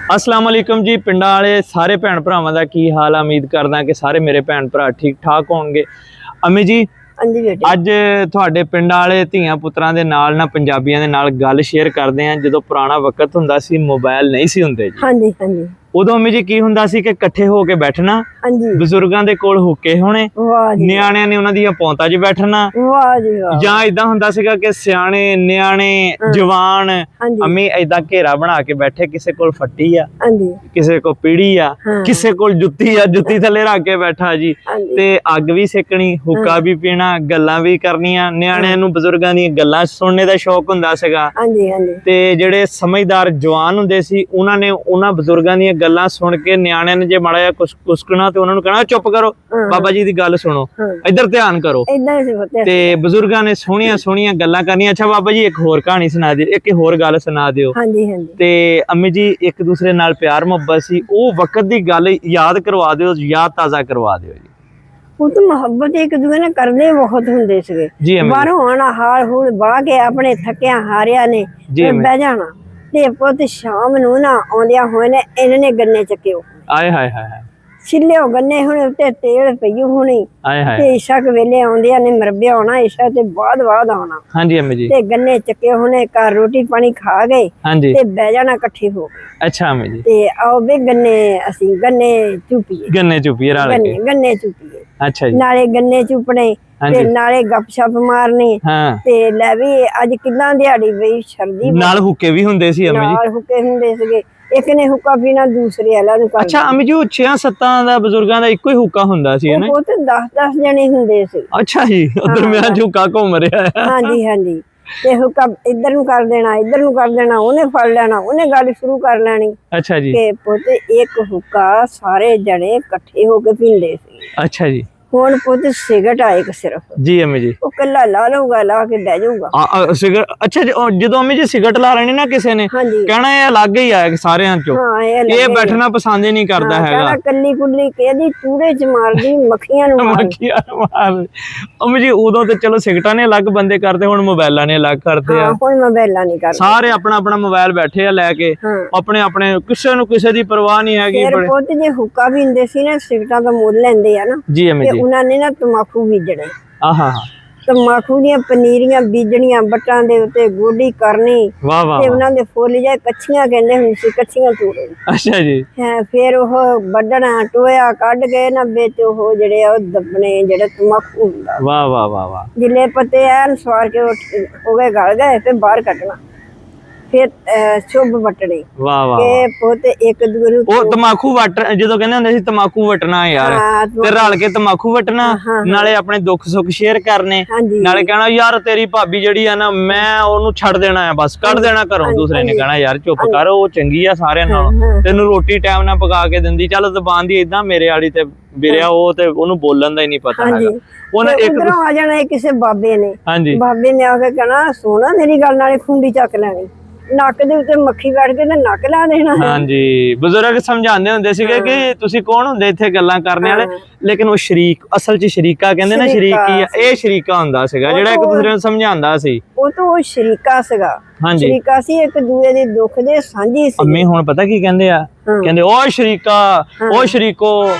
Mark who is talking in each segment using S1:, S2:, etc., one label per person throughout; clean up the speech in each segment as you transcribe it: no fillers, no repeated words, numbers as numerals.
S1: अस्सलाम वालेकुम जी। पिंडां वाले सारे भैन भरावां दा की हाल है? उम्मीद करदा कि सारे मेरे भैन भरा ठीक ठाक होणगे। अम्मी जी ਅੱਜ ਤੁਹਾਡੇ ਪਿੰਡਾਂ ਵਾਲੇ ਧੀਆਂ ਪੁੱਤਰਾਂ ਦੇ ਨਾਲ ਨਾ ਪੰਜਾਬੀਆਂ ਦੇ ਨਾਲ ਗੱਲ ਸ਼ੇਅਰ ਕਰਦੇ ਆ। ਜਦੋਂ ਪੁਰਾਣਾ ਵਕਤ ਹੁੰਦਾ ਸੀ, ਮੋਬਾਈਲ ਨਹੀਂ ਸੀ ਹੁੰਦੇ ਜੀ। ਹਾਂਜੀ ਹਾਂਜੀ। ਉਦੋਂ ਅੰਮੀ ਜੀ ਕੀ ਹੁੰਦਾ ਸੀ ਕਿ ਇਕੱਠੇ ਹੋ ਕੇ ਬੈਠਣਾ, ਬਜ਼ੁਰਗਾਂ ਦੇ ਕੋਲ ਹੁੱਕੇ ਹੋਣੇ, ਨਿਆਣਿਆਂ ਨੇ ਉਹਨਾਂ ਦੀਆਂ ਪੌਂਤਾਂ 'ਚ ਬੈਠਣਾ, ਜਾਂ ਇਦਾਂ ਹੁੰਦਾ ਸੀਗਾ ਕਿ ਸਿਆਣੇ ਨਿਆਣੇ ਜਵਾਨ ਅੰਮੀ ਏਦਾਂ ਘੇਰਾ ਬਣਾ ਕੇ ਬੈਠੇ, ਕਿਸੇ ਕੋਲ ਫੱਟੀ ਆ, ਕਿਸੇ ਕੋਲ ਪੀੜੀ ਆ, ਕਿਸੇ ਕੋਲ ਜੁੱਤੀ ਆ, ਜੁੱਤੀ ਥੱਲੇ ਰੱਖ ਕੇ ਬੈਠਾ ਜੀ, ਤੇ ਅੱਗ ਵੀ ਸੇਕਣੀ, ਹੁੱਕਾ ਵੀ ਪੀਣਾ, ਗੱਲਾਂ ਵੀ ਕਰਨੀਆਂ। ਨਿਆਣਿਆਂ ਨੂੰ ਬਜ਼ੁਰਗਾਂ ਦੀਆਂ ਗੱਲਾਂ ਸੁਣਨੇ ਦਾ ਸ਼ੌਕ ਹੁੰਦਾ ਸੀਗਾ, ਤੇ ਜਿਹੜੇ ਸਮਝਦਾਰ ਜਵਾਨ ਹੁੰਦੇ ਸੀ ਉਹਨਾਂ ਨੇ ਉਹਨਾਂ ਬਜ਼ੁਰਗਾਂ ਦੀਆਂ ਗੱਲਾਂ ਸੁਣ ਕੇ ਨਿਆਣਿਆਂ ਨੇ ਜੇ ਮਾੜਾ ਜਿਹਾ ਕੁਸਕਣਾ ਤੇ ਉਹਨਾਂ ਨੂੰ ਕਹਿਣਾ ਚੁੱਪ ਕਰੋ, ਬਾਬਾ ਜੀ ਦੀ ਗੱਲ ਸੁਣੋ, ਇੱਧਰ ਧਿਆਨ ਕਰੋ। ਤੇ ਬਜ਼ੁਰਗਾਂ ਨੇ ਸੋਹਣੀਆਂ ਸੋਹਣੀਆਂ ਗੱਲਾਂ ਕਰਨੀਆਂ। ਅੱਛਾ ਬਾਬਾ ਜੀ ਇੱਕ ਹੋਰ ਕਹਾਣੀ ਸੁਣਾ ਦਿਓ, ਇੱਕ ਹੋਰ ਗੱਲ ਸੁਣਾ ਦਿਓ। ਤੇ ਅੰਮੀ ਜੀ ਇੱਕ ਦੂਸਰੇ ਨਾਲ ਪਿਆਰ ਮੁਹੱਬਤ ਸੀ, ਉਹ ਵਕਤ ਦੀ ਗੱਲ ਯਾਦ ਕਰਵਾ ਦਿਓ, ਯਾਦ ਤਾਜ਼ਾ ਕਰਵਾ ਦਿਓ ਜੀ।
S2: ਉਹ ਤਾਂ ਮੁਹੱਬਤ ਇੱਕ ਦੂਜੇ ਨਾਲ ਕਰਦੇ ਬਹੁਤ ਹੁੰਦੇ ਸੀਗੇ। ਬਾਹਰੋਂ ਆਉਣਾ ਹਾਲ ਹੂਲ ਬਾਹ ਕੇ ਆਪਣੇ ਥੱਕਿਆ ਹਾਰਿਆ ਨੇ ਬਹਿ ਜਾਣਾ, ਤੇ ਪੁੱਤ ਸ਼ਾਮ ਨੂੰ ਨਾ ਆਉਂਦਿਆਂ ਹੋਏ ਨੇ ਇਹਨਾਂ ਨੇ ਗੰਨੇ ਚੱਕਿਓ, ਆਏ ਹਾਏ ਹਾਏ ਛਿੱਲਿਓ ਗੰਨੇ ਹੁਣ ਉੱਤੇ ਤੇਲ ਪਈਓ ਹੋਣੀ, ਤੇ ਇਸ਼ਾ ਕੇ ਵੇਲੇ ਆਉਂਦਿਆਂ ਨੇ ਮਰਬਿਆ ਆਉਣਾ, ਇਸ਼ਾ ਤੇ ਬਾਅਦ ਆਉਣਾ। ਹਾਂਜੀ ਅੰਮੀ ਜੀ। ਤੇ ਗੰਨੇ ਚੱਕੇ ਹੋਣੇ, ਘਰ ਰੋਟੀ ਪਾਣੀ ਖਾ ਗਏ ਤੇ ਬਹਿ ਜਾਣਾ ਇਕੱਠੇ ਹੋ ਕੇ।
S1: ਅੱਛਾ ਅੰਮੀ ਜੀ।
S2: ਤੇ ਆਓ ਵੀ ਗੰਨੇ ਅਸੀਂ ਗੰਨੇ ਚੁਪੀਏ,
S1: ਗੰਨੇ ਚੁਪੀਏ ਰਲ ਕੇ,
S2: ਗੰਨੇ ਚੁਪੀਏ।
S1: ਅੱਛਾ ਜੀ।
S2: ਨਾਲੇ ਗੰਨੇ ਚੁਪਣੇ ਤੇ ਨਾਲੇ ਗੱਪ ਸ਼ਪ ਮਾਰਨੀ, ਤੇ ਲੈ ਵੀ ਅੱਜ ਕਿੰਨਾ ਦਿਹਾੜੀ ਬਈ ਸਰਦੀ
S1: ਨਾਲ ਹੁੱਕੇ ਵੀ ਹੁੰਦੇ ਸੀ ਅੰਮੀ ਜੀ, ਨਾਲ
S2: ਹੁੱਕੇ ਹੁੰਦੇ ਸੀਗੇ। ਇੱਕ ਨੇ ਹੁੱਕਾ ਪੀਣਾ ਦੂਸਰੇ ਵਾਲਾ ਨੂੰ।
S1: ਅੱਛਾ ਅੰਮੀ ਜੀ, ਉਹ 6-7 ਦਾ ਬਜ਼ੁਰਗਾਂ ਦਾ ਇੱਕੋ ਹੀ ਹੁੱਕਾ ਹੁੰਦਾ ਸੀ ਨਾ?
S2: ਉਹ ਤੇ 10-10 ਜਣੇ ਹੁੰਦੇ ਸੀ।
S1: ਅੱਛਾ ਜੀ, ਉਧਰ ਮੈਂ ਹੁੱਕਾ ਘੁੰਮ ਰਿਹਾ ਹੈ।
S2: ਹਾਂਜੀ ਹਾਂਜੀ। ਤੇ ਹੁੱਕਾ ਇੱਧਰ ਨੂੰ ਕਰ ਦੇਣਾ, ਇੱਧਰ ਨੂੰ ਕਰ ਦੇਣਾ, ਉਹਨੇ ਫੜ ਲੈਣਾ, ਉਹਨੇ ਗੱਲ ਸ਼ੁਰੂ ਕਰ ਲੈਣੀ। ਅੱਛਾ ਜੀ। ਤੇ ਪੁੱਤ ਇੱਕ ਹੁੱਕਾ ਸਾਰੇ ਜਣੇ ਇਕੱਠੇ ਹੋ ਕੇ ਪੀਂਦੇ ਸੀ। ਅੱਛਾ ਜੀ। ਹੁਣ ਪੁੱਤ ਸਿਗਰਟ ਆਏ ਕਿ ਸਿਰਫ ਜੀ ਅੰਮੀ ਜੀ, ਉਹ ਕੱਲਾ ਲਾ ਲਊਗਾ, ਲਾ ਕੇ ਬਹਿ ਜਾਊਗਾ
S1: ਸਿਗਰਟ। ਅੱਛਾ ਜੀ, ਜਦੋਂ ਅੰਮੀ ਜੀ ਸਿਗਰਟ ਲਾ ਲੈਣੀ ਨਾ ਕਿਸੇ ਨੇ, ਕਹਿਣਾ ਇਹ ਅਲੱਗ ਹੀ ਆ ਸਾਰਿਆਂ ਚੋਂ, ਇਹ ਬੈਠਣਾ ਪਸੰਦ ਹੀ ਨਹੀਂ ਕਰਦਾ ਹੈਗਾ।
S2: ਕੱਲੀ ਕੁੱਲੀ ਕਿਹਦੀ ਚੂੜੇ ਚ ਮਾਰਦੀ, ਮੱਖੀਆਂ ਨੂੰ ਮਾਰ।
S1: ਅੰਮੀ ਜੀ ਉਦੋਂ ਤੇ ਚਲੋ ਸਿਗਰਟਾਂ ਨੇ ਅਲੱਗ ਬੰਦੇ ਕਰਦੇ, ਹੁਣ ਮੋਬਾਈਲਾਂ ਨੇ ਅਲੱਗ ਕਰਦੇ ਆ।
S2: ਹੁਣ ਮੋਬਾਈਲਾਂ ਨਹੀਂ ਕਰਦੇ, ਸਾਰੇ
S1: ਆਪਣਾ ਆਪਣਾ ਮੋਬਾਈਲ ਬੈਠੇ ਆ ਲੈ ਕੇ, ਆਪਣੇ ਆਪਣੇ, ਕਿਸੇ ਨੂੰ ਕਿਸੇ ਦੀ ਪਰਵਾਹ ਨਹੀਂ ਹੈਗੀ।
S2: ਫਿਰ ਪੁੱਤ ਜੇ ਹੁੱਕਾ ਪੀਂਦੇ ਸੀ ਨਾ, ਸਿਗਰਟਾਂ ਦਾ ਮੁੱਲ ਲੈਂਦੇ ਆ ਨਾ ਜੀ ਅੰਮੀ ਜੀ, ਉਹਨਾਂ ਨੇ ਨਾ ਤੰਬਾਕੂ ਬੀਜਣੇ। ਤੰਬਾਕੂ ਦੀਆਂ ਪਨੀਰੀਆਂ ਬੀਜਣੀਆਂ, ਬੱਟਾਂ ਦੇ ਉੱਤੇ ਗੋਡੀ ਕਰਨੀ, ਤੇ ਉਹਨਾਂ ਦੇ ਫੁੱਲ ਜਾਏ ਕੱਚੀਆਂ ਕਹਿੰਦੇ ਹੁੰਦੇ ਸੀ, ਕੱਚੀਆਂ ਤੋੜੇ। ਅੱਛਾ ਜੀ। ਫਿਰ ਉਹ ਵੱਢਣਾ, ਟੋਇਆ ਕੱਢ ਕੇ ਨਾ ਵਿੱਚ ਉਹ ਜਿਹੜੇ ਆ ਉਹ ਦੱਬਣੇ, ਜਿਹੜੇ ਤੰਬਾਕੂ ਹੁੰਦਾ। ਵਾਹ ਵਾਹ ਵਾਹ ਵਾਹ। ਜਿਲੇ ਪੱਤੇ ਐਨ ਸਵਾਰ ਕੇ ਹੋ ਗਏ, ਗਲ ਗਏ, ਫਿਰ ਬਾਹਰ ਕੱਢਣਾ, ਫਿਰ ਸ਼ੁਭ ਵਟਣੇ। ਵਾਹ ਵਾਹ। ਇਹ ਪੁੱਤ ਇੱਕ ਦੂਜੇ ਨੂੰ ਉਹ ਤੰਬਾਕੂ ਵੱਟ, ਜਦੋਂ ਕਹਿੰਦੇ ਹੁੰਦੇ ਸੀ ਤੰਬਾਕੂ ਵਟਣਾ ਯਾਰ, ਤੇ ਰਲ ਕੇ ਤੰਬਾਕੂ ਵਟਣਾ, ਨਾਲੇ ਆਪਣੇ ਦੁੱਖ ਸੁੱਖ ਸ਼ੇਅਰ ਕਰਨੇ, ਨਾਲੇ ਕਹਿਣਾ ਯਾਰ ਤੇਰੀ ਭਾਬੀ ਜਿਹੜੀ ਆ ਨਾ, ਮੈਂ ਉਹਨੂੰ ਛੱਡ ਦੇਣਾ ਆ, ਬਸ ਕੱਢ ਦੇਣਾ ਘਰੋਂ। ਦੂਸਰੇ ਨੇ ਕਹਿਣਾ ਯਾਰ ਚੁੱਪ ਕਰ, ਉਹ ਚੰਗੀ ਆ ਸਾਰਿਆਂ ਨਾਲੋਂ, ਤੈਨੂੰ ਰੋਟੀ ਟਾਈਮ ਨਾਲ ਪਕਾ ਕੇ ਦਿੰਦੀ, ਚੱਲ ਜ਼ਬਾਨ ਦੀ ਏਦਾਂ ਮੇਰੇ ਵਾਲੀ ਤੇ ਵੀਰਿਆ, ਉਹ ਤੇ ਉਹਨੂੰ ਬੋਲਣ ਦਾ ਹੀ ਨਹੀਂ ਪਤਾ ਹੈਗਾ। ਉਹਨੇ ਇੱਕਦਮ ਆ ਜਾਣਾ ਕਿਸੇ ਬਾਬੇ ਨੇ, ਬਾਬੇ ਨੇ ਆ ਕੇ ਕਹਿਣਾ ਸੋਹਣਾ ਮੇਰੀ ਗੱਲ, ਨਾਲੇ ਖੁੰਡੀ ਚੱਕ ਲੈਣੀ, ਨੱਕ ਦੇ ਉੱਤੇ ਮੱਖੀ ਵੜ ਕੇ ਤੇ ਨੱਕ ਲਾ ਦੇਣਾ। ਹਾਂਜੀ, ਬਜ਼ੁਰਗ ਸਮਝਾਉਂਦੇ ਹੁੰਦੇ ਸੀਗੇ ਕਿ ਤੁਸੀਂ ਕੌਣ ਹੁੰਦੇ ਇੱਥੇ ਗੱਲਾਂ ਕਰਨ ਵਾਲੇ, ਲੇਕਿਨ ਉਹ ਸ਼ਰੀਕ, ਅਸਲ ਚ ਸ਼ਰੀਕਾ ਕਹਿੰਦੇ ਨਾ, ਸ਼ਰੀਕ ਕੀ ਆ? ਇਹ ਸ਼ਰੀਕਾ ਹੁੰਦਾ ਸੀਗਾ ਜਿਹੜਾ ਇੱਕ ਦੂਸਰੇ ਨੂੰ ਸਮਝਾਉਂਦਾ ਸੀ। ਉਹ ਤਾਂ ਉਹ ਸ਼ਰੀਕਾ ਸੀਗਾ। ਹਾਂਜੀ, ਸ਼ਰੀਕਾ ਸੀ, ਇੱਕ ਦੂਜੇ ਦੇ ਦੁੱਖ ਦੇ ਸਾਂਝੀ ਸੀ। ਅੰਮੀ ਹੁਣ ਪਤਾ ਕੀ ਕਹਿੰਦੇ ਆ? ਕਹਿੰਦੇ ਉਹ ਸ਼ਰੀਕਾ, ਉਹ ਸ਼ਰੀਕੋ।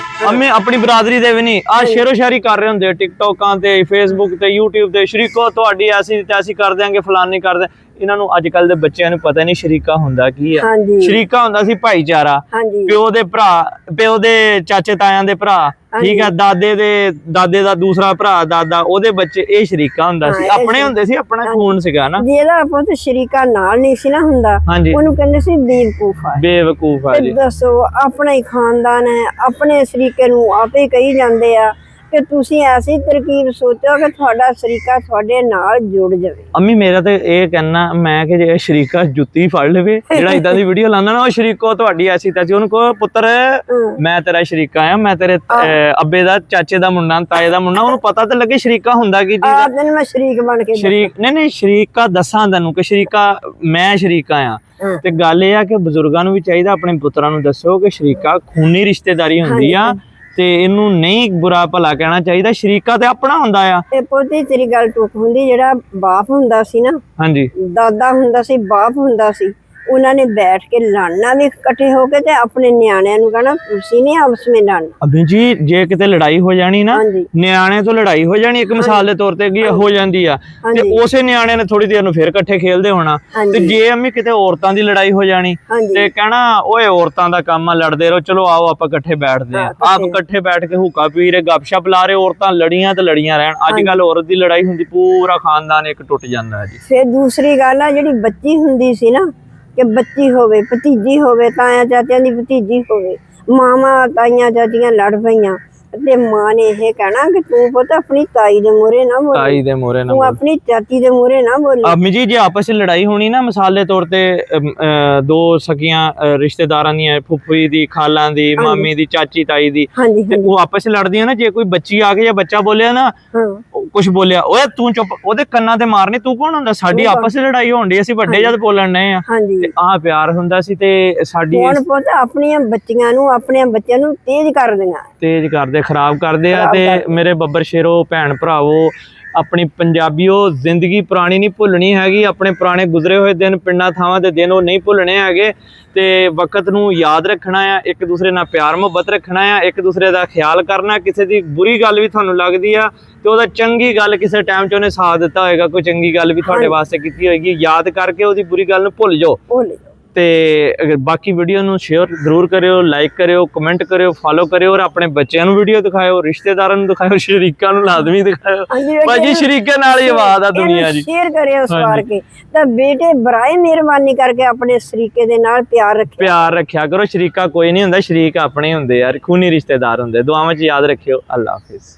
S2: ਅੰਮੀ ਆਪਣੀ ਬਰਾਦਰੀ ਦੇ ਵੀ ਨਹੀਂ, ਆਹ ਸ਼ੇਰੋ ਸ਼ਾਇਰੀ ਕਰ ਰਹੇ ਹੁੰਦੇ ਟਿਕਟੋਕਾਂ ਤੇ, ਫੇਸਬੁੱਕ ਤੇ, ਯੂਟਿਊਬ ਤੇ, ਸ਼ਰੀਕੋ ਤੁਹਾਡੀ ਐਸੀ ਤੇ ਐਸੀ ਕਰ ਦਿਆਂਗੇ, ਫਲਾਨੀ ਕਰ ਦਿਆਂ। ਇਹਨਾਂ ਨੂੰ ਅੱਜ ਕੱਲ ਦੇ ਬੱਚਿਆਂ ਨੂੰ ਪਤਾ ਨਹੀਂ ਸ਼ਰੀਕਾ ਹੁੰਦਾ ਕੀ ਆ। ਸ਼ਰੀਕਾ ਹੁੰਦਾ ਸੀ ਭਾਈਚਾਰਾ, ਪਿਓ ਦੇ ਭਰਾ, ਪਿਓ ਦੇ ਚਾਚੇ ਤਾਇਆਂ ਦੇ ਭਰਾ, ਠੀਕ ਹੈ, ਦਾਦੇ ਦਾ ਦੂਸਰਾ ਭਰਾ, ਦਾਦਾ, ਉਹਦੇ ਬੱਚੇ, ਇਹ ਸ਼ਰੀਕਾ ਹੁੰਦਾ ਸੀ। ਆਪਣੇ ਹੁੰਦੇ ਸੀ, ਆਪਣਾ ਖੂਨ ਸੀਗਾ ਨਾ। ਜਿਹਦਾ ਪੁੱਤ ਸ਼ਰੀਕਾ ਨਾਲ ਨਹੀਂ ਸੀ ਨਾ ਹੁੰਦਾ, ਉਹਨੂੰ ਕਹਿੰਦੇ ਸੀ ਬੇਵਕੂਫ ਆ। ਬੇਵਕੂਫ ਆ ਜੀ। ਦੱਸੋ, ਆਪਣਾ ਹੀ ਖਾਨਦਾਨ ਹੈ, ਆਪਣੇ ਸ਼ਰੀਕੇ ਨੂੰ ਆਪੇ ਹੀ ਕਹੀ ਜਾਂਦੇ ਆ ਕਿ ਤੁਸੀਂ ਐਸੀ ਤਰਕੀਬ ਸੋਚੋ ਕਿ ਤੁਹਾਡਾ ਸ਼ਰੀਕਾ ਤੁਹਾਡੇ ਨਾਲ ਜੁੜ ਜਾਵੇ। ਅੰਮੀ ਮੇਰਾ ਤੇ ਇਹ ਕਹਿਣਾ ਮੈਂ ਕਿ ਜੇ ਸ਼ਰੀਕਾ ਜੁੱਤੀ ਫੜ ਲਵੇ, ਜਿਹੜਾ ਇਦਾਂ ਦੀ ਵੀਡੀਓ ਲਾਉਂਦਾ ਨਾ, ਉਹ ਸ਼ਰੀਕੋ ਤੁਹਾਡੀ ਐਸੀ ਤੈਸੀ, ਉਹਨੂੰ ਕਹੋ ਪੁੱਤਰ ਮੈਂ ਤੇਰਾ ਸ਼ਰੀਕਾ ਆ, ਮੈਂ ਤੇਰੇ ਅੱਬੇ ਦਾ, ਚਾਚੇ ਦਾ ਮੁੰਡਾ, ਤਾਏ ਦਾ ਮੁੰਡਾ, ਉਹਨੂੰ ਪਤਾ ਤਾਂ ਲੱਗੇ ਸ਼ਰੀਕਾ ਹੁੰਦਾ ਕੀ ਚੀਜ਼। ਮੈਂ ਸ਼ਰੀਕ ਬਣ ਕੇ ਸ਼ਰੀਕ ਨਹੀਂ, ਸ਼ਰੀਕਾ ਦੱਸਾਂ ਤੈਨੂੰ ਕਿ ਸ਼ਰੀਕਾ ਮੈਂ ਸ਼ਰੀਕਾ ਆ। ਤੇ ਗੱਲ ਇਹ ਆ ਕਿ ਬਜ਼ੁਰਗਾਂ ਨੂੰ ਵੀ ਚਾਹੀਦਾ ਆਪਣੇ ਪੁੱਤਰਾਂ ਨੂੰ ਦੱਸੋ ਕਿ ਸ਼ਰੀਕਾ ਖੂਨੀ ਰਿਸ਼ਤੇਦਾਰੀ ਹੁੰਦੀ ਆ, ਤੇ ਇਹਨੂੰ ਨਹੀਂ ਬੁਰਾ ਭਲਾ ਕਹਿਣਾ ਚਾਹੀਦਾ। ਸ਼ਰੀਕਾ ਤੇ ਆਪਣਾ ਹੁੰਦਾ ਆ। ਤੇ ਪੋਤੀ ਤੇਰੀ ਗੱਲ ਟੁੱਕ ਹੁੰਦੀ, ਜਿਹੜਾ ਬਾਪ ਹੁੰਦਾ ਸੀ ਨਾ, ਹਾਂਜੀ, ਦਾਦਾ ਹੁੰਦਾ ਸੀ, ਬਾਪ ਹੁੰਦਾ ਸੀ, ਉਹਨਾਂ ਨੇ ਬੈਠ ਕੇ ਲੜਨਾ ਵੀ ਇਕੱਠੇ ਹੋ ਕੇ ਤੇ ਆਪਣੇ ਨਿਆਣਿਆਂ ਨੂੰ ਕਹਿਣਾ ਤੁਸੀਂ ਨਹੀਂ ਆਪਸ ਵਿੱਚ ਲੜਨਾ।
S1: ਅਬੀ ਜੀ ਜੇ ਕਿਤੇ ਲੜਾਈ ਹੋ ਜਾਣੀ ਨਾ, ਨਿਆਣਿਆਂ ਤੋਂ ਲੜਾਈ ਹੋ ਜਾਣੀ ਇੱਕ ਮਿਸਾਲ ਦੇ ਤੌਰ ਤੇ ਕੀ ਹੋ ਜਾਂਦੀ ਆ, ਤੇ ਉਸੇ ਨਿਆਣਿਆਂ ਨੇ ਥੋੜੀ ਦੇਰ ਨੂੰ ਫਿਰ ਇਕੱਠੇ ਖੇਲਦੇ ਹੋਣਾ। ਤੇ ਜੇ ਅੰਮੀ ਕਿਤੇ ਔਰਤਾਂ ਦੀ ਲੜਾਈ ਹੋ ਜਾਣੀ ਤੇ ਕਹਿਣਾ ਓਏ ਔਰਤਾਂ ਦਾ ਕੰਮ ਆ, ਲੜਦੇ ਰਹੋ, ਚਲੋ ਆਓ ਆਪਾਂ ਇਕੱਠੇ ਬੈਠਦੇ ਆ। ਆਪ ਇਕੱਠੇ ਬੈਠ ਕੇ ਹੁੱਕਾ ਪੀ ਰਹੇ, ਗੱਪਸ਼ਪ ਲਾ ਰਹੇ, ਔਰਤਾਂ ਲੜੀਆਂ ਤੇ ਲੜੀਆਂ ਰਹਿਣ। ਅੱਜ ਕੱਲ ਔਰਤ ਦੀ ਲੜਾਈ ਹੁੰਦੀ ਪੂਰਾ ਖਾਨਦਾਨ ਇੱਕ ਟੁੱਟ ਜਾਂਦਾ ਹੈ ਜੀ।
S2: ਫਿਰ ਦੂਸਰੀ ਗੱਲ ਆ ਜਿਹੜੀ ਬੱਚੀ ਹੁੰਦੀ ਸੀ ਨਾ, ਕਿ ਬੱਚੀ ਹੋਵੇ, ਭਤੀਜੀ ਹੋਵੇ, ਤਾਇਆ ਚਾਚਿਆਂ ਦੀ ਭਤੀਜੀ ਹੋਵੇ, ਮਾਮਾ ਤਾਈਆਂ ਚਾਚੀਆਂ ਲੜ ਪਈਆਂ ਤੇ ਮਾਂ ਨੇ ਇਹ ਕਹਿਣਾ ਕਿ ਤੂੰ ਪੁੱਤ ਆਪਣੀ ਤਾਈ ਦੇ ਮੂਹਰੇ ਨਾ ਬੋਲ,
S1: ਤਾਈ ਦੇ ਮੂਹਰੇ ਨਾ
S2: ਤੂੰ ਆਪਣੀ ਚਾਚੀ ਦੇ ਮੂਹਰੇ ਨਾ ਬੋਲ।
S1: ਅੰਮੀ ਜੀ ਜੇ ਆਪਸ ਵਿੱਚ ਲੜਾਈ ਹੋਣੀ ਨਾ, ਮਿਸਾਲ ਦੇ ਤੌਰ ਤੇ ਦੋ ਸਕੀਆਂ ਰਿਸ਼ਤੇਦਾਰਾਂ ਦੀਆਂ, ਫੁੱਫੀ ਦੀ, ਖਾਲਾਂ ਦੀ, ਮਾਮੀ ਦੀ, ਚਾਚੀ ਤਾਈ ਦੀ, ਤੇ ਉਹ ਆਪਸ ਵਿੱਚ ਲੜਦੀਆਂ ਨਾ, ਜੇ ਕੋਈ ਬੱਚੀ ਆ ਕੇ ਜਾਂ ਬੱਚਾ ਬੋਲਿਆ ਨਾ, ਕੁਛ ਬੋਲਿਆ, ਓਏ ਤੂੰ ਚੁੱਪ, ਉਹਦੇ ਕੰਨਾਂ ਤੇ ਮਾਰਨੀ, ਤੂੰ ਕੌਣ ਹੁੰਦਾ? ਸਾਡੀ ਆਪਸ ਵਿੱਚ ਲੜਾਈ ਹੋਣ ਡਈ, ਅਸੀਂ ਵੱਡੇ ਜਦ ਬੋਲਣ ਡਏ ਆ, ਆਹ ਪਿਆਰ ਹੁੰਦਾ ਸੀ। ਤੇ ਸਾਡੀ
S2: ਹੁਣ ਪੁੱਤ ਆਪਣੀਆਂ ਬੱਚੀਆਂ ਨੂੰ, ਆਪਣੇ ਬੱਚਿਆਂ ਨੂੰ ਤੇਜ਼ ਕਰਦੀਆਂ,
S1: ਤੇਜ਼ ਕਰਦੇ, ਖਰਾਬ ਕਰਦੇ ਆ। ਤੇ ਮੇਰੇ ਬੱਬਰ ਸ਼ੇਰੋ ਭੈਣ ਭਰਾਵੋ, ਆਪਣੀ ਪੰਜਾਬੀਓ, ਜ਼ਿੰਦਗੀ ਪੁਰਾਣੀ ਨਹੀਂ ਭੁੱਲਣੀ ਹੈਗੀ। ਆਪਣੇ ਪੁਰਾਣੇ ਗੁਜ਼ਰੇ ਹੋਏ ਦਿਨ, ਪਿੰਡਾਂ ਥਾਵਾਂ ਦੇ ਦਿਨ, ਉਹ ਨਹੀਂ ਭੁੱਲਣੇ ਹੈਗੇ। ਤੇ ਵਕਤ ਨੂੰ ਯਾਦ ਰੱਖਣਾ ਆ, ਇੱਕ ਦੂਸਰੇ ਨਾਲ ਪਿਆਰ ਮੁਹੱਬਤ ਰੱਖਣਾ ਆ, ਇੱਕ ਦੂਸਰੇ ਦਾ ਖਿਆਲ ਕਰਨਾ। ਕਿਸੇ ਦੀ ਬੁਰੀ ਗੱਲ ਵੀ ਤੁਹਾਨੂੰ ਲੱਗਦੀ ਆ ਤੇ ਉਹਦਾ ਚੰਗੀ ਗੱਲ ਕਿਸੇ ਟਾਈਮ 'ਚ ਉਹਨੇ ਸਾਥ ਦਿੱਤਾ ਹੋਏਗਾ, ਕੋਈ ਚੰਗੀ ਗੱਲ ਵੀ ਤੁਹਾਡੇ ਵਾਸਤੇ ਕੀਤੀ ਹੋਏਗੀ, ਯਾਦ ਕਰਕੇ ਉਹਦੀ ਬੁਰੀ ਗੱਲ ਨੂੰ ਭੁੱਲ ਜਾਓ। ਤੇ ਬਾਕੀ ਵੀਡੀਓ ਨੂੰ ਸ਼ੇਅਰ ਜ਼ਰੂਰ ਕਰਿਓ, ਲਾਈਕ ਕਰਿਓ, ਕਮੈਂਟ ਕਰਿਓ, ਫੋਲੋ ਕਰਿਓ, ਔਰ ਆਪਣੇ ਬੱਚਿਆਂ ਨੂੰ ਵੀਡੀਓ ਦਿਖਾਇਓ, ਰਿਸ਼ਤੇਦਾਰਾਂ ਨੂੰ ਦਿਖਾਇਓ, ਸ਼ਰੀਕਾਂ ਨੂੰ ਲਾਜ਼ਮੀ ਦਿਖਾਇਓ। ਭਾਜੀ ਸ਼ਰੀਕਾਂ ਨਾਲ ਹੀ ਆਵਾਜ਼ ਆ ਦੁਨੀਆ ਜੀ।
S2: ਸ਼ੇਅਰ ਕਰਿਓ ਸਵਾਰ ਕੇ। ਤਾਂ ਬੇਟੇ ਬਰਾਏ ਮਿਹਰਬਾਨੀ ਕਰਕੇ ਆਪਣੇ ਸ਼ਰੀਕੇ ਦੇ ਨਾਲ ਪਿਆਰ ਰੱਖਿਆ
S1: ਕਰੋ। ਸ਼ਰੀਕਾ ਕੋਈ ਨਹੀਂ ਹੁੰਦਾ, ਸ਼ਰੀਕ ਆਪਣੇ ਹੁੰਦੇ ਯਾਰ, ਖੂਨੀ ਰਿਸ਼ਤੇਦਾਰ ਹੁੰਦੇ। ਦੁਆਵਾਂ 'ਚ ਯਾਦ ਰੱਖਿਓ। ਅੱਲਾ ਹਾਫਿਜ਼।